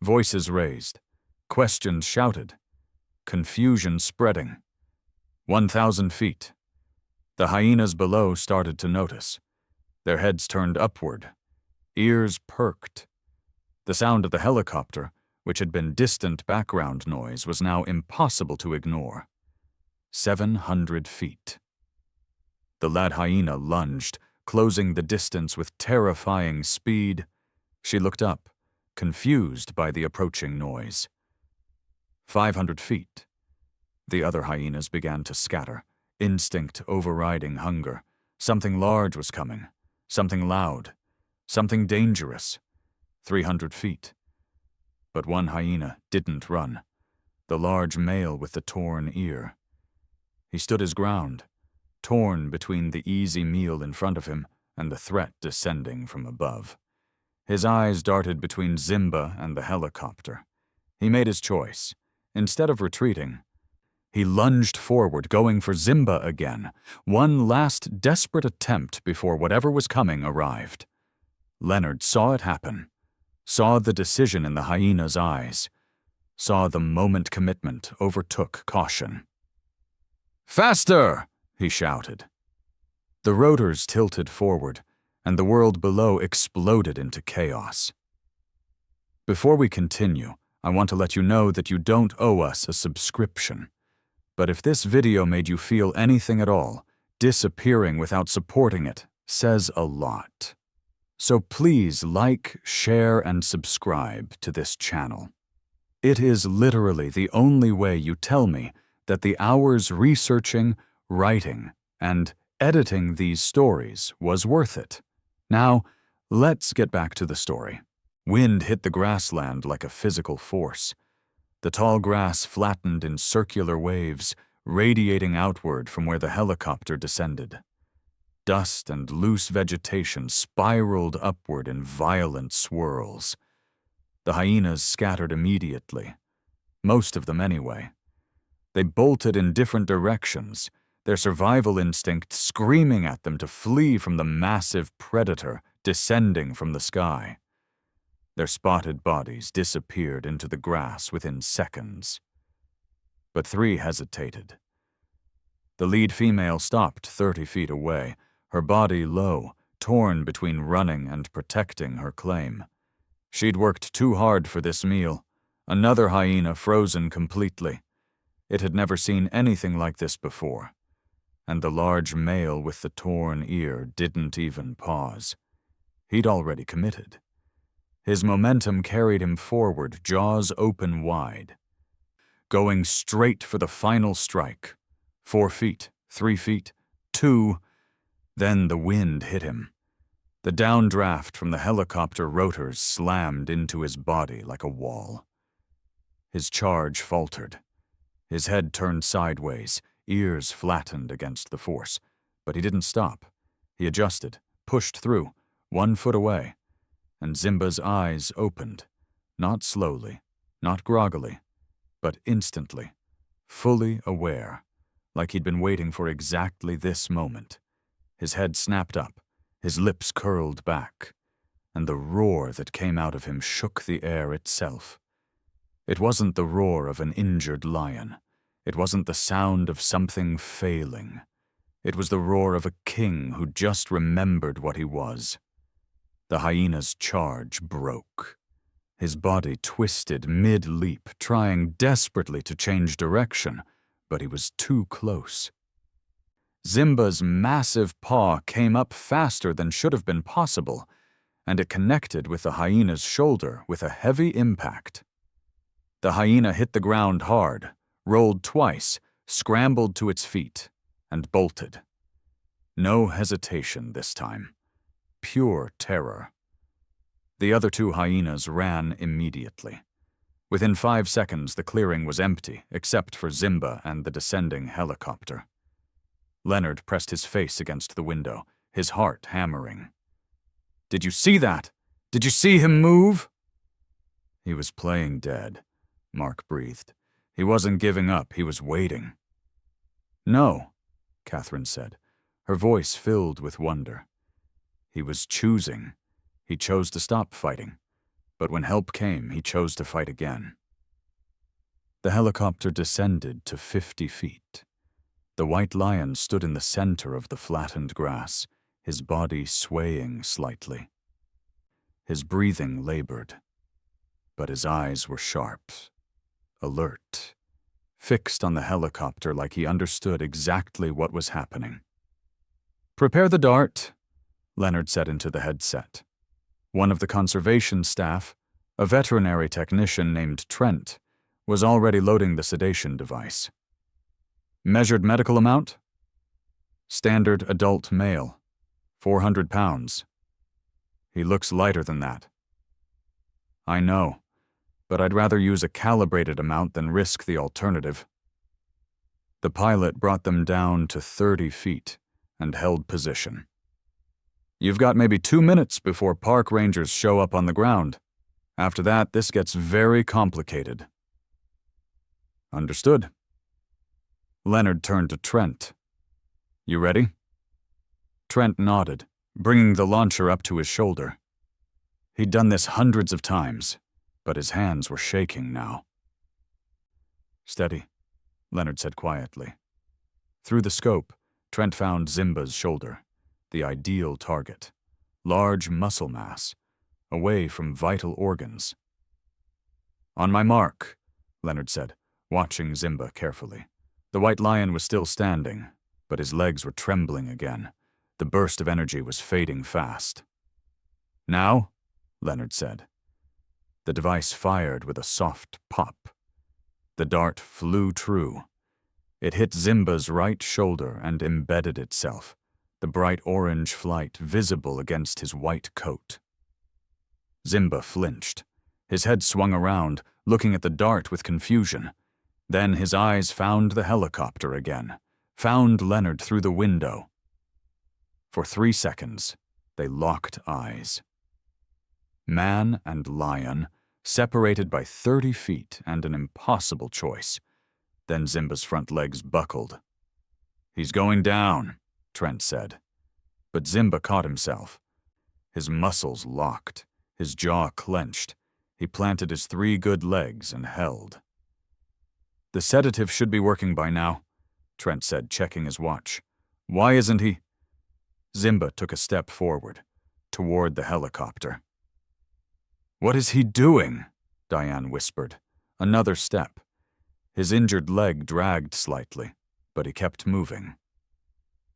Voices raised. Questions shouted. Confusion spreading. 1,000 feet. The hyenas below started to notice. Their heads turned upward. Ears perked. The sound of the helicopter, which had been distant background noise, was now impossible to ignore. 700 feet. The lad hyena lunged, closing the distance with terrifying speed. She looked up, confused by the approaching noise. 500 feet. The other hyenas began to scatter, instinct overriding hunger. Something large was coming, something loud, something dangerous. 300 feet. But one hyena didn't run, the large male with the torn ear. He stood his ground, torn between the easy meal in front of him and the threat descending from above. His eyes darted between Zimba and the helicopter. He made his choice. Instead of retreating, he lunged forward, going for Zimba again, one last desperate attempt before whatever was coming arrived. Leonard saw it happen, saw the decision in the hyena's eyes, saw the moment commitment overtook caution. "Faster!" he shouted. The rotors tilted forward, and the world below exploded into chaos. Before we continue, I want to let you know that you don't owe us a subscription. But if this video made you feel anything at all, disappearing without supporting it says a lot. So please like, share, and subscribe to this channel. It is literally the only way you tell me that the hours researching, writing, and editing these stories was worth it. Now, let's get back to the story. Wind hit the grassland like a physical force. The tall grass flattened in circular waves, radiating outward from where the helicopter descended. Dust and loose vegetation spiraled upward in violent swirls. The hyenas scattered immediately, most of them anyway. They bolted in different directions, their survival instinct screaming at them to flee from the massive predator descending from the sky. Their spotted bodies disappeared into the grass within seconds. But 3 hesitated. The lead female stopped 30 feet away, her body low, torn between running and protecting her claim. She'd worked too hard for this meal, another hyena frozen completely. It had never seen anything like this before. And the large male with the torn ear didn't even pause. He'd already committed. His momentum carried him forward, jaws open wide, going straight for the final strike. 4 feet, 3 feet, 2. Then the wind hit him. The downdraft from the helicopter rotors slammed into his body like a wall. His charge faltered. His head turned sideways, ears flattened against the force. But he didn't stop. He adjusted, pushed through, 1 foot away. And Zimba's eyes opened, not slowly, not groggily, but instantly, fully aware, like he'd been waiting for exactly this moment. His head snapped up, his lips curled back, and the roar that came out of him shook the air itself. It wasn't the roar of an injured lion. It wasn't the sound of something failing. It was the roar of a king who just remembered what he was. The hyena's charge broke. His body twisted mid-leap, trying desperately to change direction, but he was too close. Zimba's massive paw came up faster than should have been possible, and it connected with the hyena's shoulder with a heavy impact. The hyena hit the ground hard, rolled twice, scrambled to its feet, and bolted. No hesitation this time. Pure terror. The other 2 hyenas ran immediately. Within 5 seconds, the clearing was empty, except for Zimba and the descending helicopter. Leonard pressed his face against the window, his heart hammering. "Did you see that? Did you see him move?" He was playing dead, Mark breathed. He wasn't giving up, he was waiting. "No," Catherine said, her voice filled with wonder. He was choosing. He chose to stop fighting. But when help came, he chose to fight again. The helicopter descended to 50 feet. The white lion stood in the center of the flattened grass, his body swaying slightly. His breathing labored, but his eyes were sharp, alert, fixed on the helicopter like he understood exactly what was happening. "Prepare the dart," Leonard said into the headset. One of the conservation staff, a veterinary technician named Trent, was already loading the sedation device. "Measured medical amount?" "Standard adult male, 400 pounds. He looks lighter than that." I know, but I'd rather use a calibrated amount than risk the alternative. The pilot brought them down to 30 feet and held position. You've got maybe 2 minutes before park rangers show up on the ground. After that, this gets very complicated. Understood. Leonard turned to Trent. You ready? Trent nodded, bringing the launcher up to his shoulder. He'd done this hundreds of times, but his hands were shaking now. Steady, Leonard said quietly. Through the scope, Trent found Zimba's shoulder, the ideal target. Large muscle mass, away from vital organs. On my mark, Leonard said, watching Zimba carefully. The white lion was still standing, but his legs were trembling again. The burst of energy was fading fast. Now, Leonard said. The device fired with a soft pop. The dart flew true. It hit Zimba's right shoulder and embedded itself, the bright orange flight visible against his white coat. Zimba flinched. His head swung around, looking at the dart with confusion. Then his eyes found the helicopter again, found Leonard through the window. For 3 seconds, they locked eyes. Man and lion, separated by 30 feet and an impossible choice. Then Zimba's front legs buckled. He's going down, Trent said. But Zimba caught himself. His muscles locked, his jaw clenched. He planted his 3 good legs and held. The sedative should be working by now, Trent said, checking his watch. Why isn't he? Zimba took a step forward, toward the helicopter. What is he doing? Diane whispered. Another step. His injured leg dragged slightly, but he kept moving.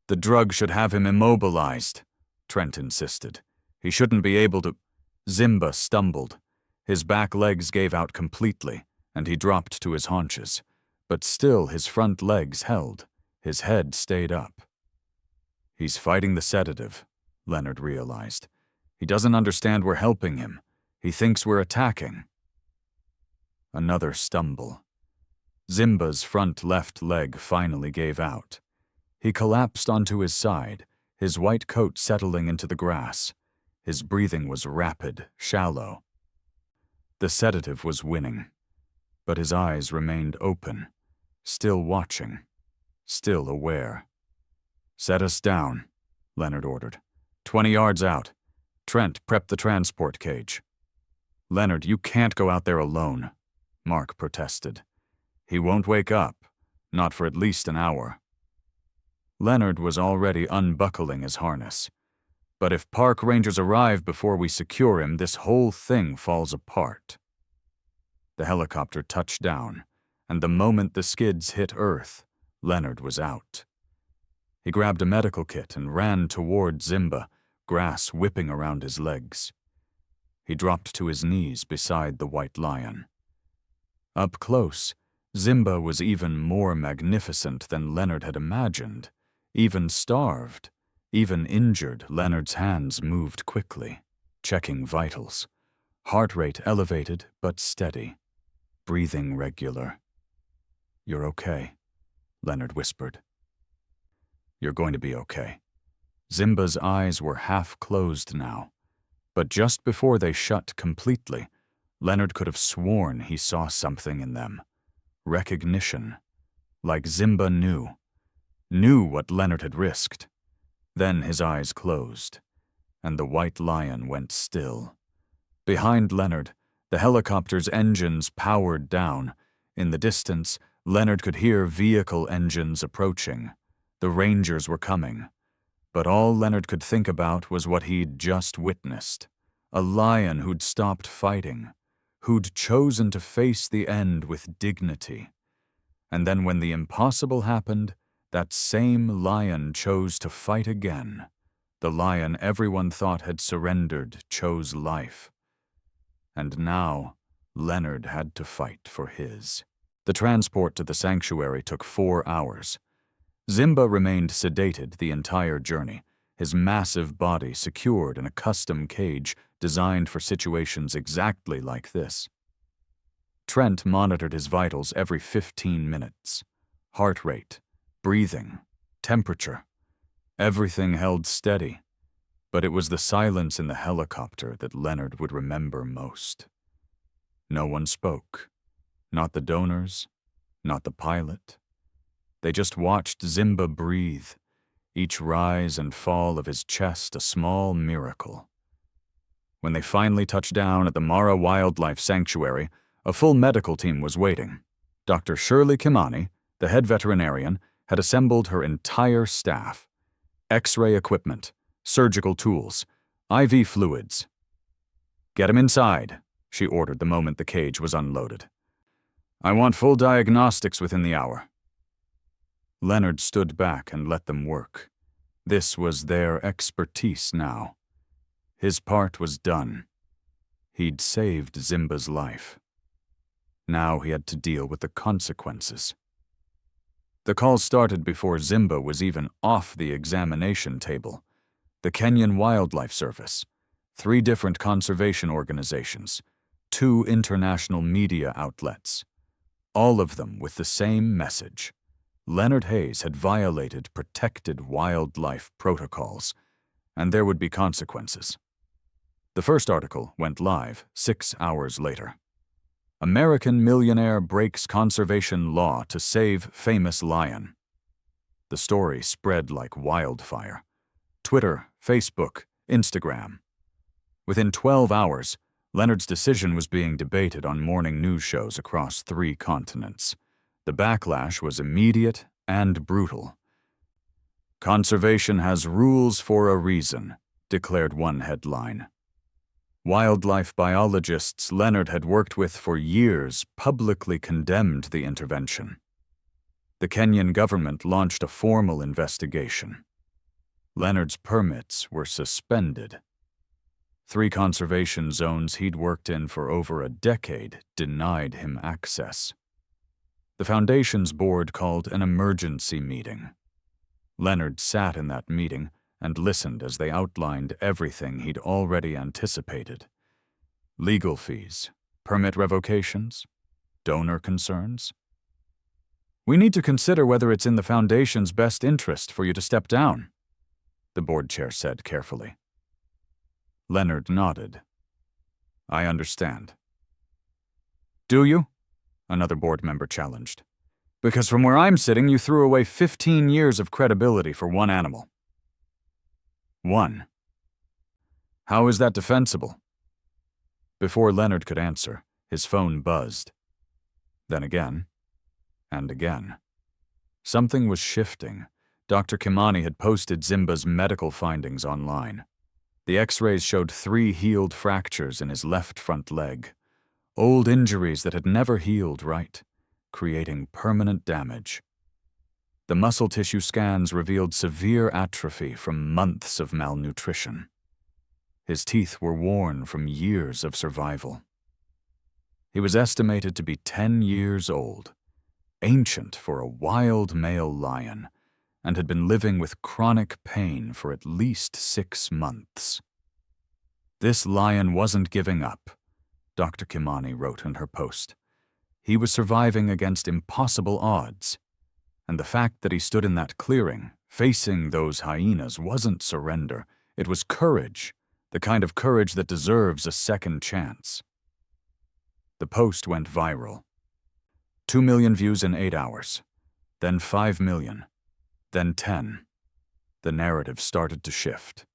The drug should have him immobilized, Trent insisted. He shouldn't be able to. Zimba stumbled. His back legs gave out completely, and he dropped to his haunches. But still his front legs held. His head stayed up. He's fighting the sedative, Leonard realized. He doesn't understand we're helping him. He thinks we're attacking. Another stumble. Zimba's front left leg finally gave out. He collapsed onto his side, his white coat settling into the grass. His breathing was rapid, shallow. The sedative was winning, but his eyes remained open, still watching, still aware. Set us down, Leonard ordered. 20 yards out. Trent, prep the transport cage. Leonard, you can't go out there alone, Mark protested. He won't wake up, not for at least an hour. Leonard was already unbuckling his harness. But if park rangers arrive before we secure him, this whole thing falls apart. The helicopter touched down, and the moment the skids hit Earth, Leonard was out. He grabbed a medical kit and ran toward Zimba, grass whipping around his legs. He dropped to his knees beside the white lion. Up close, Zimba was even more magnificent than Leonard had imagined. Even starved, even injured, Leonard's hands moved quickly, checking vitals. Heart rate elevated but steady, breathing regular. You're okay, Leonard whispered. You're going to be okay. Zimba's eyes were half closed now, but just before they shut completely, Leonard could have sworn he saw something in them. Recognition. Like Zimba knew what Leonard had risked. Then his eyes closed, and the white lion went still. Behind Leonard, the helicopter's engines powered down. In the distance, Leonard could hear vehicle engines approaching. The Rangers were coming. But all Leonard could think about was what he'd just witnessed. A lion who'd stopped fighting, who'd chosen to face the end with dignity. And then when the impossible happened, that same lion chose to fight again. The lion everyone thought had surrendered chose life. And now, Leonard had to fight for his. The transport to the sanctuary took 4 hours. Zimba remained sedated the entire journey, his massive body secured in a custom cage designed for situations exactly like this. Trent monitored his vitals every 15 minutes. Heart rate, breathing, temperature. Everything held steady, but it was the silence in the helicopter that Leonard would remember most. No one spoke. Not the donors, not the pilot. They just watched Zimba breathe, each rise and fall of his chest a small miracle. When they finally touched down at the Mara Wildlife Sanctuary, a full medical team was waiting. Dr. Shirley Kimani, the head veterinarian, had assembled her entire staff. X-ray equipment, surgical tools, IV fluids. "Get him inside," she ordered the moment the cage was unloaded. "I want full diagnostics within the hour." Leonard stood back and let them work. This was their expertise now. His part was done. He'd saved Zimba's life. Now he had to deal with the consequences. The call started before Zimba was even off the examination table. The Kenyan Wildlife Service, 3 different conservation organizations, 2 international media outlets, all of them with the same message. Leonard Hayes had violated protected wildlife protocols, and there would be consequences. The first article went live 6 hours later. American millionaire breaks conservation law to save famous lion. The story spread like wildfire. Twitter, Facebook, Instagram. Within 12 hours, Leonard's decision was being debated on morning news shows across 3 continents. The backlash was immediate and brutal. "Conservation has rules for a reason," declared one headline. Wildlife biologists Leonard had worked with for years publicly condemned the intervention. The Kenyan government launched a formal investigation. Leonard's permits were suspended. 3 conservation zones he'd worked in for over a decade denied him access. The Foundation's board called an emergency meeting. Leonard sat in that meeting and listened as they outlined everything he'd already anticipated. Legal fees, permit revocations, donor concerns. "We need to consider whether it's in the Foundation's best interest for you to step down," the board chair said carefully. Leonard nodded. "I understand." "Do you?" another board member challenged. "Because from where I'm sitting, you threw away 15 years of credibility for one animal." "One? How is that defensible?" Before Leonard could answer, his phone buzzed. Then again, and again. Something was shifting. Dr. Kimani had posted Zimba's medical findings online. The X-rays showed 3 healed fractures in his left front leg. Old injuries that had never healed right, creating permanent damage. The muscle tissue scans revealed severe atrophy from months of malnutrition. His teeth were worn from years of survival. He was estimated to be 10 years old, ancient for a wild male lion, and had been living with chronic pain for at least 6 months. "This lion wasn't giving up," Dr. Kimani wrote in her post. "He was surviving against impossible odds. And the fact that he stood in that clearing, facing those hyenas, wasn't surrender. It was courage, the kind of courage that deserves a second chance." The post went viral. 2 million views in 8 hours, then 5 million, then 10. The narrative started to shift.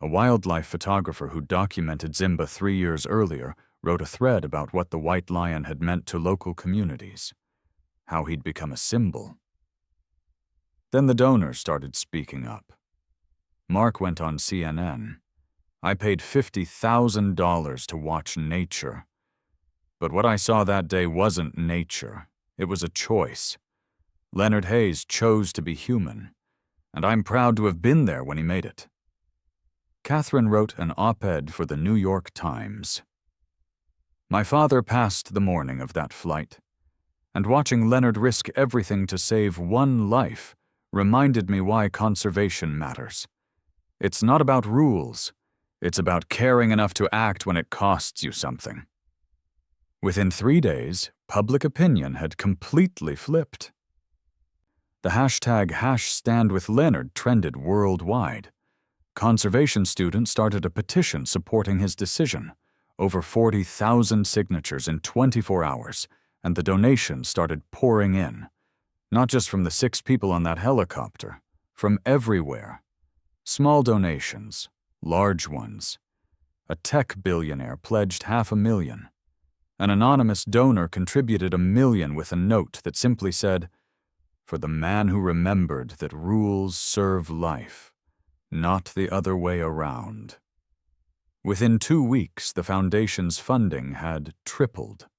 A wildlife photographer who documented Zimba 3 years earlier wrote a thread about what the white lion had meant to local communities, how he'd become a symbol. Then the donors started speaking up. Mark went on CNN. "I paid $50,000 to watch nature. But what I saw that day wasn't nature. It was a choice. Leonard Hayes chose to be human, and I'm proud to have been there when he made it." Catherine wrote an op-ed for the New York Times. "My father passed the morning of that flight, and watching Leonard risk everything to save one life reminded me why conservation matters. It's not about rules. It's about caring enough to act when it costs you something. Within 3 days, public opinion had completely flipped. The hashtag #StandWithLeonard trended worldwide. Conservation students started a petition supporting his decision. Over 40,000 signatures in 24 hours, and the donations started pouring in. Not just from the 6 people on that helicopter, from everywhere. Small donations, large ones. A tech billionaire pledged $500,000. An anonymous donor contributed $1 million with a note that simply said, "For the man who remembered that rules serve life, not the other way around." Within 2 weeks, the foundation's funding had tripled.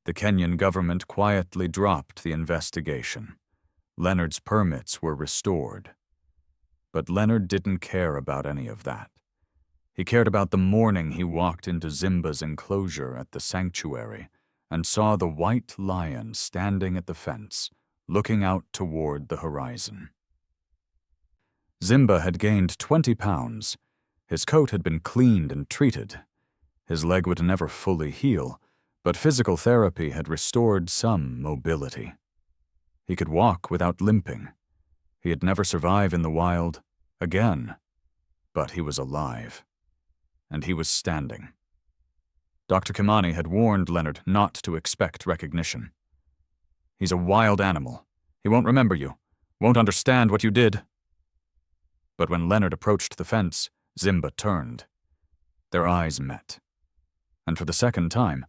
The Kenyan government quietly dropped the investigation. Leonard's permits were restored. But Leonard didn't care about any of that. He cared about the morning he walked into Zimba's enclosure at the sanctuary and saw the white lion standing at the fence, looking out toward the horizon. Zimba had gained 20 pounds. His coat had been cleaned and treated. His leg would never fully heal, but physical therapy had restored some mobility. He could walk without limping. He had never survived in the wild again, but he was alive. And he was standing. Dr. Kimani had warned Leonard not to expect recognition. "He's a wild animal. He won't remember you, won't understand what you did." But when Leonard approached the fence, Zimba turned. Their eyes met. And for the second time,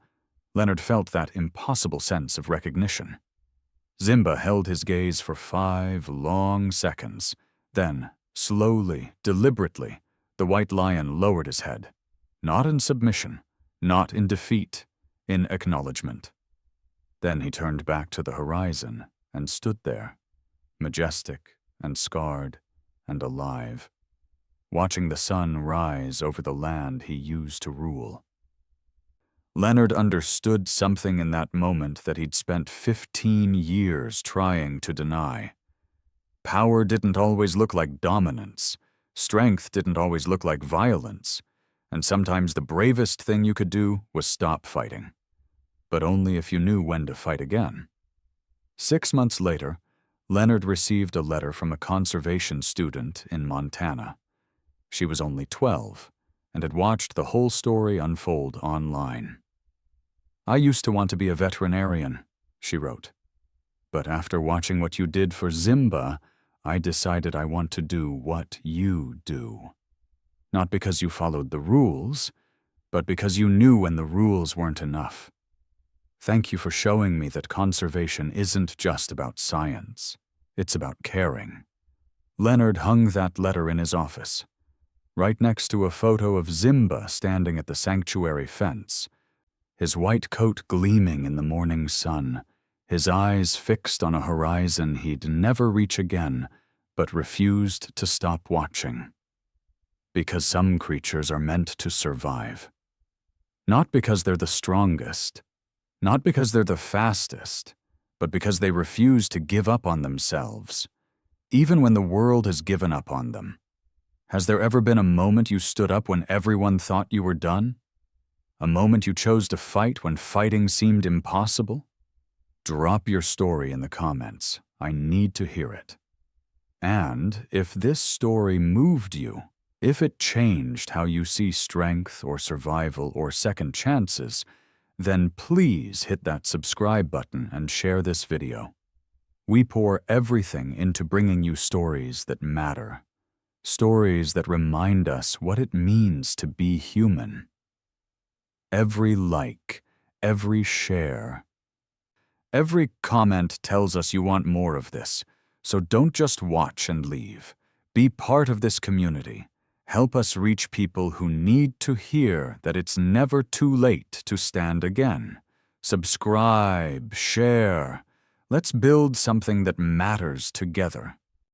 Leonard felt that impossible sense of recognition. Zimba held his gaze for 5 long seconds. Then, slowly, deliberately, the white lion lowered his head. Not in submission, not in defeat, in acknowledgement. Then he turned back to the horizon and stood there, majestic and scarred and alive, watching the sun rise over the land he used to rule. Leonard understood something in that moment that he'd spent 15 years trying to deny. Power didn't always look like dominance. Strength didn't always look like violence. And sometimes the bravest thing you could do was stop fighting. But only if you knew when to fight again. 6 months later, Leonard received a letter from a conservation student in Montana. She was only 12 and had watched the whole story unfold online. "I used to want to be a veterinarian," she wrote. "But after watching what you did for Zimba, I decided I want to do what you do. Not because you followed the rules, but because you knew when the rules weren't enough. Thank you for showing me that conservation isn't just about science. It's about caring." Leonard hung that letter in his office, right next to a photo of Zimba standing at the sanctuary fence, his white coat gleaming in the morning sun, his eyes fixed on a horizon he'd never reach again, but refused to stop watching. Because some creatures are meant to survive. Not because they're the strongest, not because they're the fastest, but because they refuse to give up on themselves, even when the world has given up on them. Has there ever been a moment you stood up when everyone thought you were done? A moment you chose to fight when fighting seemed impossible? Drop your story in the comments. I need to hear it. And if this story moved you, if it changed how you see strength or survival or second chances, then please hit that subscribe button and share this video. We pour everything into bringing you stories that matter. Stories that remind us what it means to be human. Every like, every share, every comment tells us you want more of this, so don't just watch and leave. Be part of this community. Help us reach people who need to hear that it's never too late to stand again. Subscribe, share. Let's build something that matters together.